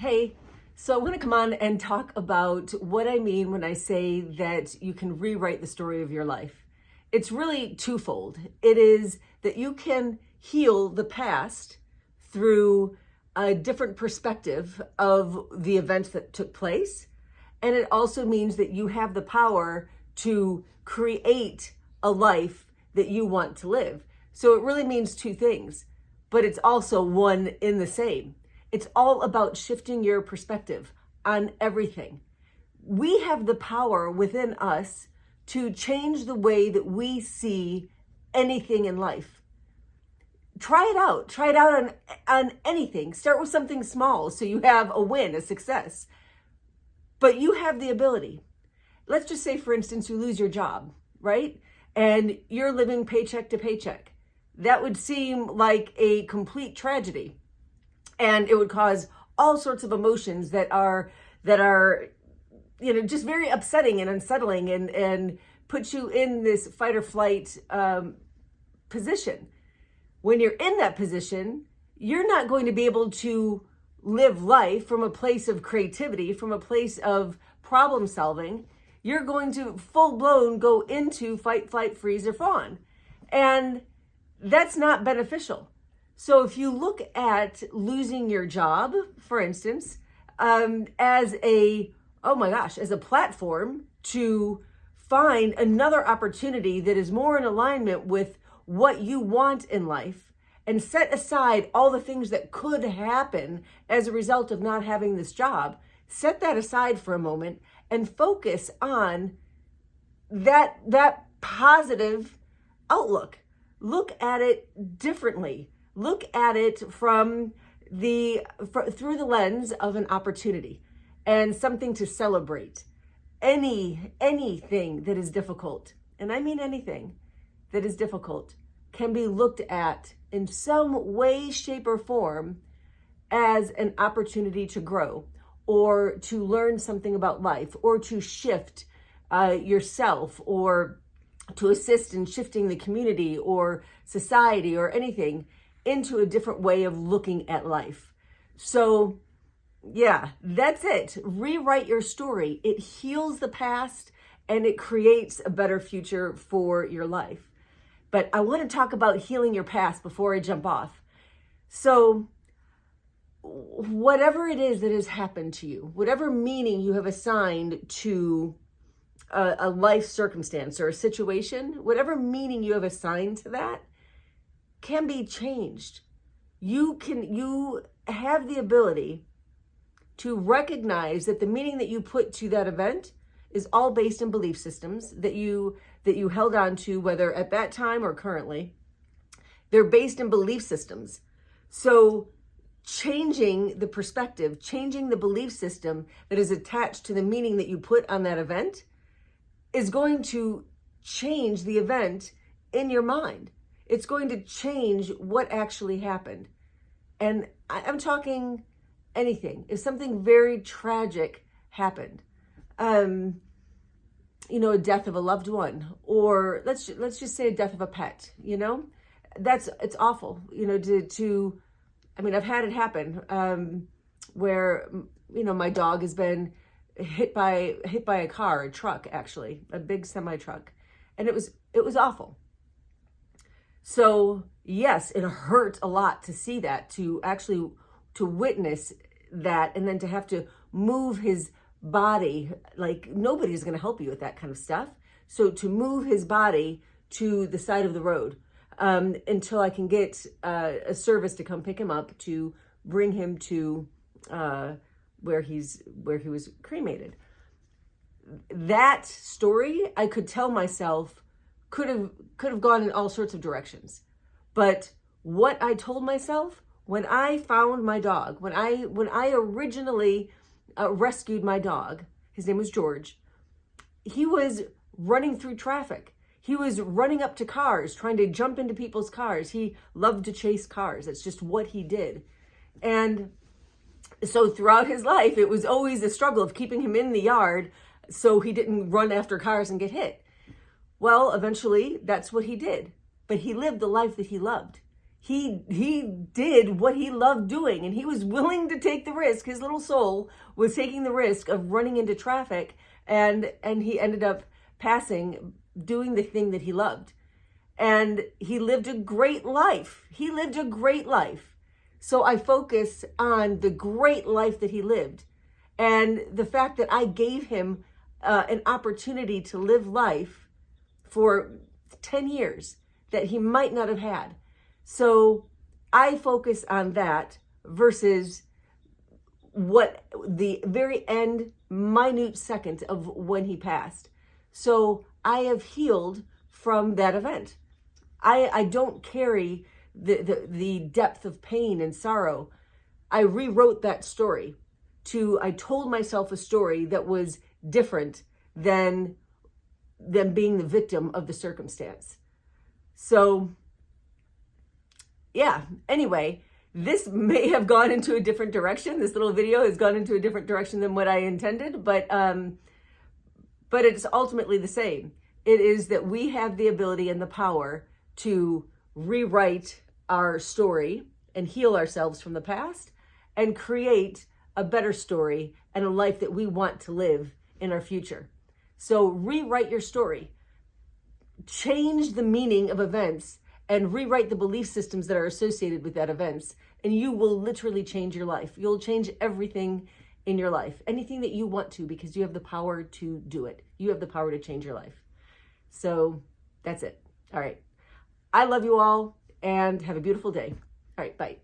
Hey, so I want to come on and talk about what I mean when I say that you can rewrite the story of your life. It's really twofold. It is that you can heal the past through a different perspective of the events that took place. And it also means that you have the power to create a life that you want to live. So it really means two things, but it's also one in the same. It's all about shifting your perspective on everything. We have the power within us to change the way that we see anything in life. Try it out. Try it out on anything. Start with something small so you have a win, a success. But you have the ability. Let's just say, for instance, you lose your job, right? And you're living paycheck to paycheck. That would seem like a complete tragedy. And it would cause all sorts of emotions that are just very upsetting and unsettling and put you in this fight or flight position. When you're in that position, you're not going to be able to live life from a place of creativity, from a place of problem solving. You're going to full blown go into fight, flight, freeze, or fawn. And that's not beneficial. So if you look at losing your job, for instance, as a platform to find another opportunity that is more in alignment with what you want in life, and set aside all the things that could happen as a result of not having this job, set that aside for a moment and focus on that positive outlook. Look at it differently. Look at it through the lens of an opportunity and something to celebrate. Anything that is difficult, and I mean anything that is difficult, can be looked at in some way, shape, or form as an opportunity to grow or to learn something about life or to shift yourself or to assist in shifting the community or society or anything into a different way of looking at life. So yeah, that's it. Rewrite your story. It heals the past and it creates a better future for your life. But I want to talk about healing your past before I jump off. So whatever it is that has happened to you, whatever meaning you have assigned to a life circumstance or a situation, whatever meaning you have assigned to that can be changed. You have the ability to recognize that the meaning that you put to that event is all based in belief systems that you held on to, whether at that time or currently. They're based in belief systems. So changing the perspective, changing the belief system that is attached to the meaning that you put on that event is going to change the event in your mind. It's going to change what actually happened. And I'm talking anything. If something very tragic happened, a death of a loved one, or let's just say a death of a pet, it's awful, I've had it happen, where, my dog has been hit by a car, a truck, actually, a big semi truck. And it was awful. So yes, it hurt a lot to see that, to witness that, and then to have to move his body. Like, nobody's going to help you with that kind of stuff. So to move his body to the side of the road until I can get a service to come pick him up to bring him to where he was cremated. That story I could tell myself could have gone in all sorts of directions. But what I told myself when I found my dog, when I originally rescued my dog, his name was George, he was running through traffic. He was running up to cars, trying to jump into people's cars. He loved to chase cars. That's just what he did. And so throughout his life, it was always a struggle of keeping him in the yard so he didn't run after cars and get hit. Well, eventually, that's what he did. But he lived the life that he loved. he did what he loved doing, and he was willing to take the risk. His little soul was taking the risk of running into traffic, and he ended up passing, doing the thing that he loved. And he lived a great life. He lived a great life. So I focus on the great life that he lived, and the fact that I gave him an opportunity to live life for 10 years that he might not have had. So I focus on that versus what the very end, minute second of when he passed. So I have healed from that event. I don't carry the depth of pain and sorrow. I rewrote that story I told myself a story that was different than being the victim of the circumstance. So yeah, anyway, this may have gone into a different direction. This little video has gone into a different direction than what I intended, but it's ultimately the same. It is that we have the ability and the power to rewrite our story and heal ourselves from the past and create a better story and a life that we want to live in our future. So rewrite your story, change the meaning of events, and rewrite the belief systems that are associated with that events, and you will literally change your life. You'll change everything in your life, anything that you want to, because you have the power to do it. You have the power to change your life. So that's it. All right. I love you all, and have a beautiful day. All right, bye.